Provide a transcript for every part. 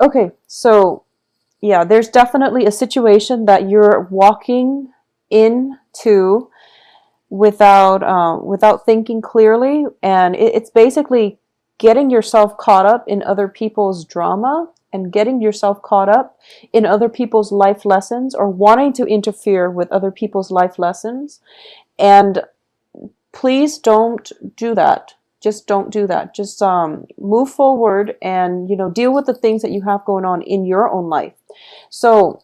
Okay, so yeah, there's definitely a situation that you're walking into without thinking clearly, and it's basically getting yourself caught up in other people's drama and getting yourself caught up in other people's life lessons, or wanting to interfere with other people's life lessons. And please don't do that. Just don't do that. Just move forward and deal with the things that you have going on in your own life. So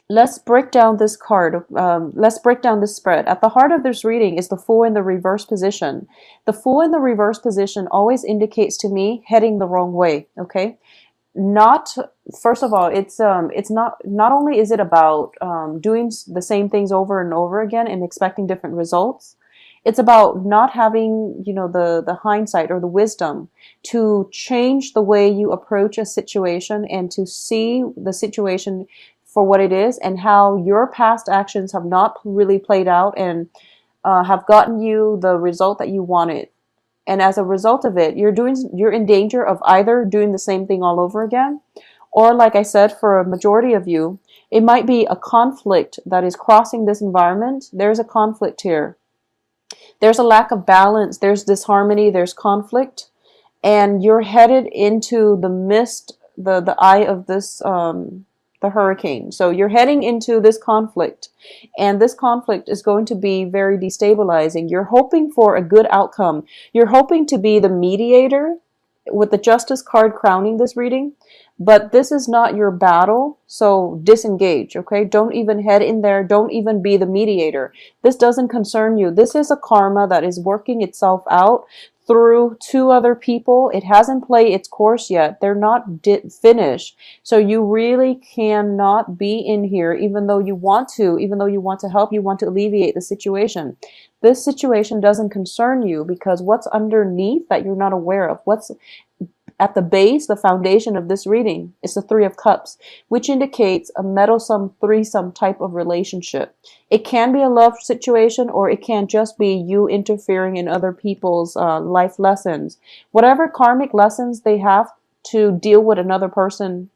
let's break down this card. Let's break down this spread. At the heart of this reading is the Fool in the reverse position. The Fool in the reverse position always indicates to me heading the wrong way. Okay, not first of all, it's not only is it about doing the same things over and over again and expecting different results. It's about not having the hindsight or the wisdom to change the way you approach a situation and to see the situation for what it is, and how your past actions have not really played out and have gotten you the result that you wanted. And as a result of it, you're in danger of either doing the same thing all over again, or like I said, for a majority of you, it might be a conflict that is crossing this environment. There's a conflict here. There's a lack of balance. There's disharmony. There's conflict, and you're headed into the mist, the eye of this the hurricane. So you're heading into this conflict, and this conflict is going to be very destabilizing. You're hoping for a good outcome. You're hoping to be the mediator with the Justice card crowning this reading, but this is not your battle, so disengage, okay? Don't even head in there. Don't even be the mediator. This doesn't concern you. This is a karma that is working itself out through two other people. It hasn't played its course yet. They're not finished. So you really cannot be in here, even though you want to, even though you want to help, you want to alleviate the situation. This situation doesn't concern you, because what's underneath that you're not aware of, what's at the base, the foundation of this reading, is the Three of Cups, which indicates a meddlesome threesome type of relationship. It can be a love situation, or it can just be you interfering in other people's life lessons. Whatever karmic lessons they have to deal with another person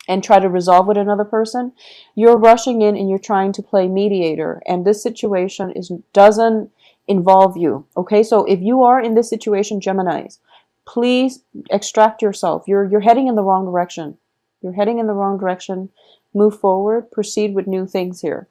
and try to resolve with another person, you're rushing in and you're trying to play mediator. And this situation doesn't involve you. Okay, so if you are in this situation, Geminis, please extract yourself. You're heading in the wrong direction. You're heading in the wrong direction. Move forward. Proceed with new things here.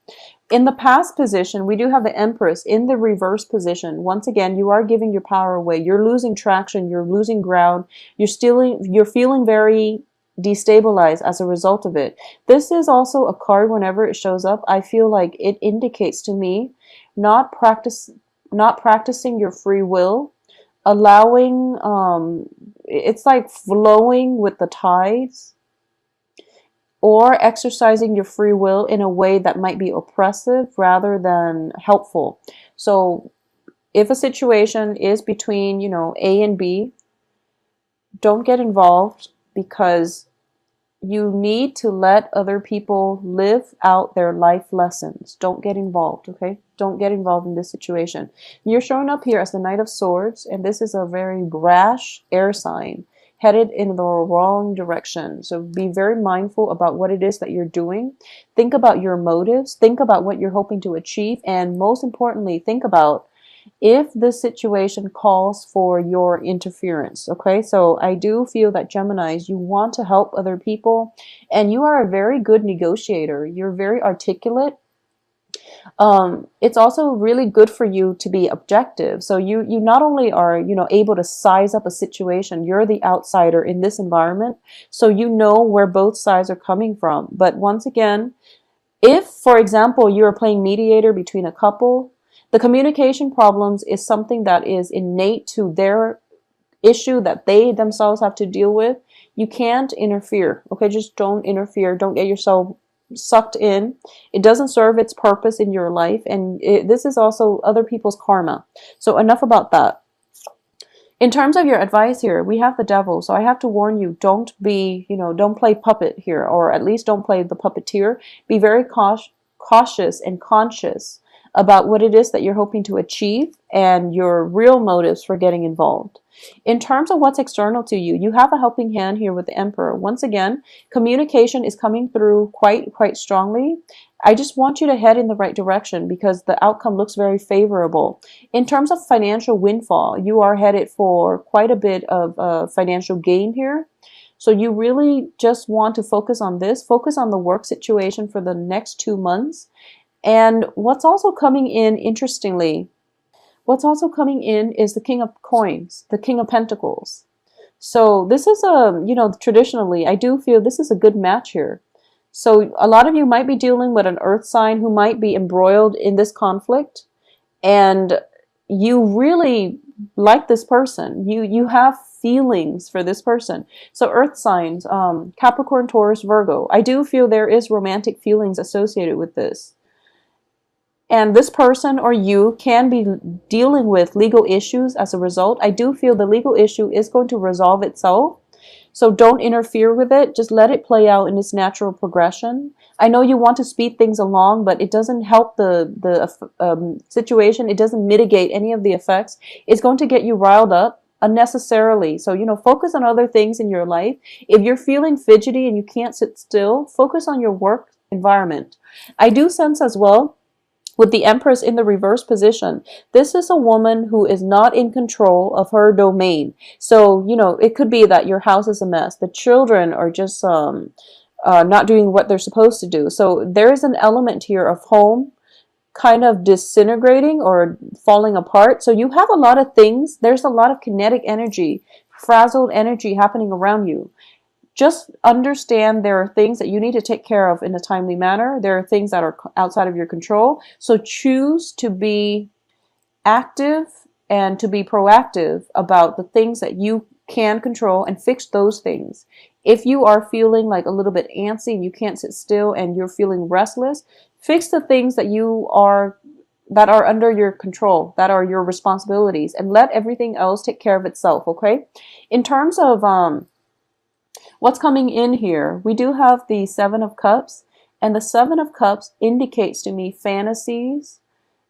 In the past position, we do have the Empress in the reverse position. Once again, you are giving your power away. You're losing traction. You're losing ground. You're feeling very destabilized as a result of it. This is also a card, whenever it shows up, I feel like it indicates to me not practicing your free will, allowing it's like flowing with the tides, or exercising your free will in a way that might be oppressive rather than helpful. So if a situation is between A and B, don't get involved, because you need to let other people live out their life lessons. Don't get involved, okay? Don't get involved in this situation. You're showing up here as the Knight of Swords, and this is a very brash air sign headed in the wrong direction. So be very mindful about what it is that you're doing. Think about your motives. Think about what you're hoping to achieve. And most importantly, think about if this situation calls for your interference. Okay, so I do feel that Geminis, you want to help other people, and you are a very good negotiator. You're very articulate. It's also really good for you to be objective. So you not only are able to size up a situation, you're the outsider in this environment, so you know where both sides are coming from. But once again, if, for example, you're playing mediator between a couple, the communication problems is something that is innate to their issue that they themselves have to deal with. You can't interfere, okay? Just don't interfere. Don't get yourself sucked in. It doesn't serve its purpose in your life, and this is also other people's karma. So enough about that. In terms of your advice here, we have the Devil. So I have to warn you, don't play puppet here, or at least don't play the puppeteer. Be very cautious and conscious about what it is that you're hoping to achieve and your real motives for getting involved. In terms of what's external to you, you have a helping hand here with the Emperor. Once again, communication is coming through quite strongly. I just want you to head in the right direction because the outcome looks very favorable. In terms of financial windfall, you are headed for quite a bit of financial gain here. So you really just want to focus on this, focus on the work situation for the next 2 months. And what's also coming in, interestingly, what's also coming in is the King of Coins, the King of Pentacles. So this is traditionally, I do feel this is a good match here. So a lot of you might be dealing with an earth sign who might be embroiled in this conflict, and you really like this person. You have feelings for this person. So earth signs, Capricorn, Taurus, Virgo, I do feel there is romantic feelings associated with this. And this person or you can be dealing with legal issues as a result. I do feel the legal issue is going to resolve itself. So don't interfere with it. Just let it play out in its natural progression. I know you want to speed things along, but it doesn't help the situation. It doesn't mitigate any of the effects. It's going to get you riled up unnecessarily. So, focus on other things in your life. If you're feeling fidgety and you can't sit still, focus on your work environment. I do sense as well, with the Empress in the reverse position, this is a woman who is not in control of her domain. So, it could be that your house is a mess. The children are just not doing what they're supposed to do. So there is an element here of home kind of disintegrating or falling apart. So you have a lot of things. There's a lot of kinetic energy, frazzled energy happening around you. Just understand there are things that you need to take care of in a timely manner. There are things that are outside of your control. So choose to be active and to be proactive about the things that you can control and fix those things. If you are feeling like a little bit antsy and you can't sit still and you're feeling restless, fix the things that that are under your control, that are your responsibilities, and let everything else take care of itself, okay? In terms of what's coming in here, we do have the Seven of Cups, and the Seven of Cups indicates to me fantasies.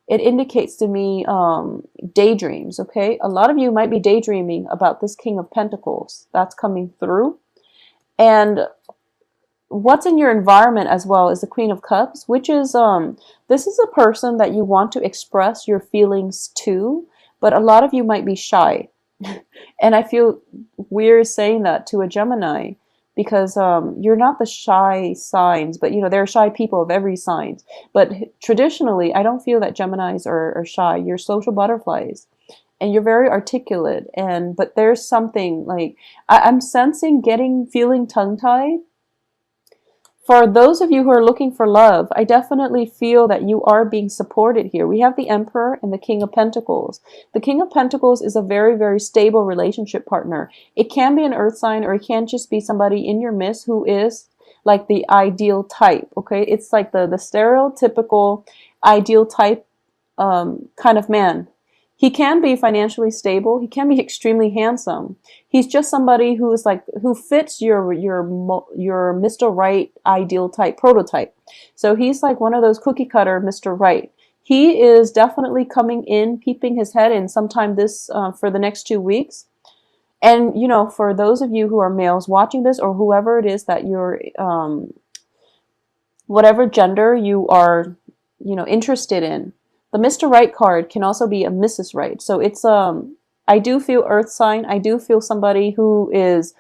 It indicates to me daydreams, okay? A lot of you might be daydreaming about this King of Pentacles. That's coming through. And what's in your environment as well is the Queen of Cups, which is, this is a person that you want to express your feelings to, but a lot of you might be shy. And I feel weird saying that to a Gemini, because you're not the shy signs, but there are shy people of every sign. But traditionally, I don't feel that Geminis are shy. You're social butterflies, and you're very articulate. But there's something like I'm sensing feeling tongue-tied. For those of you who are looking for love, I definitely feel that you are being supported here. We have the Emperor and the King of Pentacles. The King of Pentacles is a very, very stable relationship partner. It can be an earth sign, or it can just be somebody in your midst who is like the ideal type, okay? It's like the stereotypical ideal type kind of man. He can be financially stable. He can be extremely handsome. He's just somebody who fits your Mr. Right ideal type prototype. So he's like one of those cookie cutter Mr. Right. He is definitely coming in, peeping his head in sometime for the next 2 weeks. And for those of you who are males watching this, or whoever it is that you're, whatever gender you are, interested in, the Mr. Right card can also be a Mrs. Right. So it's, I do feel earth sign. I do feel somebody who is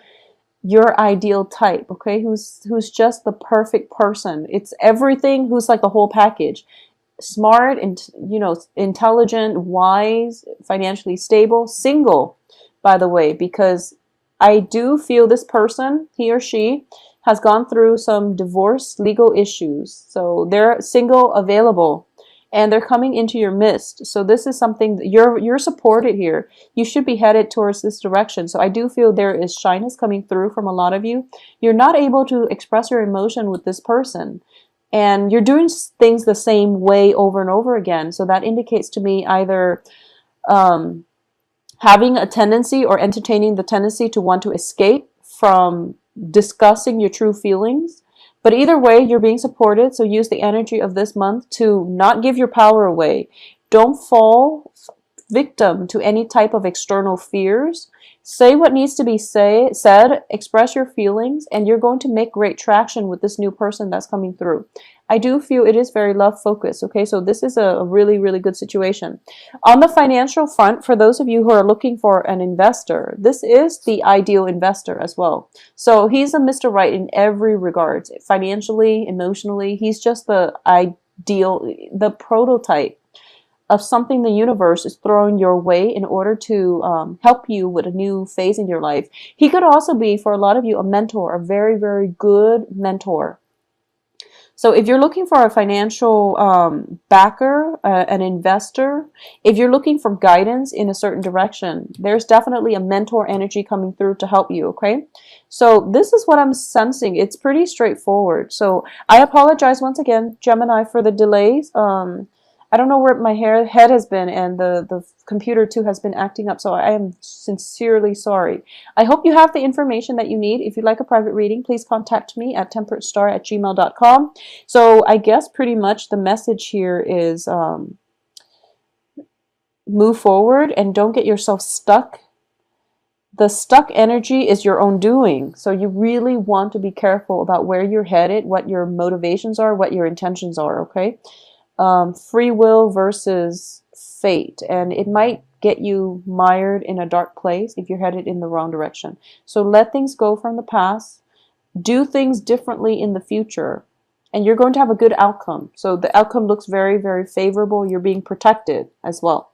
your ideal type, okay? Who's just the perfect person. It's everything, who's like the whole package. Smart and, intelligent, wise, financially stable, single, by the way, because I do feel this person, he or she, has gone through some divorce legal issues. So they're single, available, and they're coming into your midst. So this is something that you're supported here. You should be headed towards this direction. So I do feel there is shyness coming through from a lot of you. You're not able to express your emotion with this person, and you're doing things the same way over and over again. So that indicates to me either having a tendency or entertaining the tendency to want to escape from discussing your true feelings. But either way, you're being supported, so use the energy of this month to not give your power away. Don't fall victim to any type of external fears. Say what needs to be said, express your feelings, and you're going to make great traction with this new person that's coming through. I do feel it is very love focused, okay? So this is a really, really good situation. On the financial front, for those of you who are looking for an investor, this is the ideal investor as well. So he's a Mr. Right in every regard, financially, emotionally. He's just the ideal, the prototype of something the universe is throwing your way in order to help you with a new phase in your life. He could also be, for a lot of you, a mentor, a very, very good mentor. So if you're looking for a financial backer, an investor, if you're looking for guidance in a certain direction, there's definitely a mentor energy coming through to help you, okay? So this is what I'm sensing. It's pretty straightforward. So I apologize once again, Gemini, for the delays. I don't know where my head has been, and the computer too has been acting up, so I am sincerely sorry. I hope you have the information that you need. If you'd like a private reading, please contact me at temperatestar@gmail.com. So I guess pretty much the message here is move forward and don't get yourself stuck. The stuck energy is your own doing, so you really want to be careful about where you're headed, what your motivations are, what your intentions are, okay? Free will versus fate, and it might get you mired in a dark place if you're headed in the wrong direction. So let things go from the past, do things differently in the future, and you're going to have a good outcome. So the outcome looks very, very favorable. You're being protected as well.